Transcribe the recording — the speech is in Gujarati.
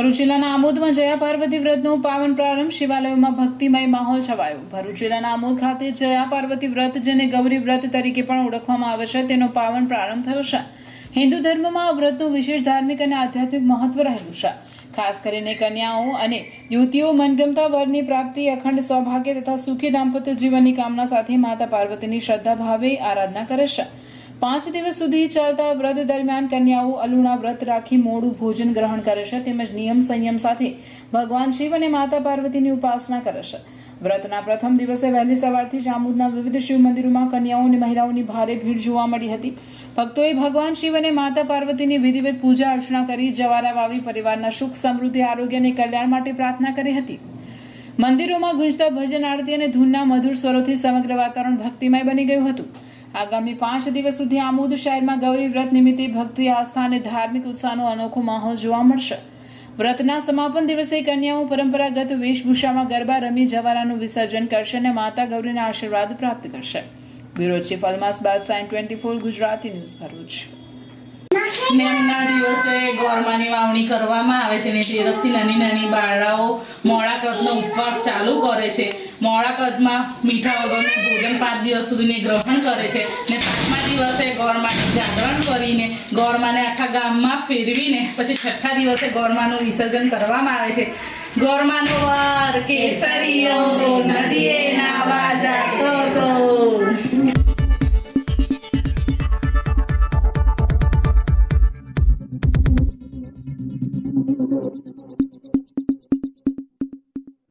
ભરૂચ જિલ્લાના આમોદમાં જયા પાર્વતી વ્રતનો પાવન પ્રારંભ. શિવાલયોમાં ભક્તિમય માહોલ છવાયો. ભરૂચ જિલ્લાના આમોદ ખાતે જયા પાર્વતી વ્રત, જેને ગૌરી વ્રત તરીકે પણ ઓળખવામાં આવે છે, તેનો પાવન પ્રારંભ થયો છે. હિન્દુ ધર્મમાં આ વ્રતનું વિશેષ ધાર્મિક અને આધ્યાત્મિક મહત્વ રહેલું છે. ખાસ કરીને કન્યાઓ અને યુવતીઓ મનગમતા વરની પ્રાપ્તિ, અખંડ સૌભાગ્ય તથા સુખી દાંપત્ય જીવનની કામના સાથે માતા પાર્વતીની શ્રદ્ધા ભાવે આરાધના કરે છે. 5 દિવસ સુધી ચાલતા વ્રત દરમિયાન કન્યાઓ અલુણા વ્રત રાખી મોડું ભોજન ગ્રહણ કરે છે, તેમજ નિયમ સંયમ સાથે ભગવાન શિવ અને માતા પાર્વતીની ઉપાસના કરે છે. વ્રતના પ્રથમ દિવસે વહેલી સવારથી જ આમોદના વિવિધ શિવ મંદિરોમાં કન્યાઓ અને મહિલાઓની ભારે ભીડ જોવા મળી હતી. ભક્તોએ ભગવાન શિવ અને માતા પાર્વતીની વિધિવત પૂજા અર્ચના કરી જવારા વાવી પરિવારના સુખ, સમૃદ્ધિ, આરોગ્ય અને કલ્યાણ માટે પ્રાર્થના કરી હતી. મંદિરોમાં ગુંજતા ભજન, આરતી અને ધૂનના મધુર સ્વરોથી સમગ્ર વાતાવરણ ભક્તિમય બની ગયું હતું. આગામી 5 દિવસ સુધી આમોદ શહેરમાં ગૌરી વ્રત નિમિત્તે ભક્તિ, આસ્થા અને ધાર્મિક ઉત્સાહનો અનોખો માહોલ જોવા મળશે. વ્રતના સમાપન દિવસે કન્યાઓ પરંપરાગત વેશભૂષામાં ગરબા રમી જવારાનું વિસર્જન કરશે અને માતા ગૌરીના આશીર્વાદ પ્રાપ્ત કરશે. બ્યુરો ચીફ અલમાસ બાદશાહ, 24 ગુજરાતી ન્યૂઝ, ભરૂચ. નેમના દિવસે ગોરમાની વાવણી કરવામાં આવે છે ને તેરસથી નાની નાની બાળાઓ મોડા કદનો ઉપવાસ ચાલુ કરે છે. મોડા કદમાં મીઠા વગરનું ભોજન 5 દિવસ સુધી ગ્રહણ કરે છે ને 5મા દિવસે ગોરમાને જાગરણ કરીને ગોરમાને આખા ગામમાં ફેરવીને પછી 6થા દિવસે ગોરમાનું વિસર્જન કરવામાં આવે છે. ગોરમાનો વાર કેસરીયો નદીએ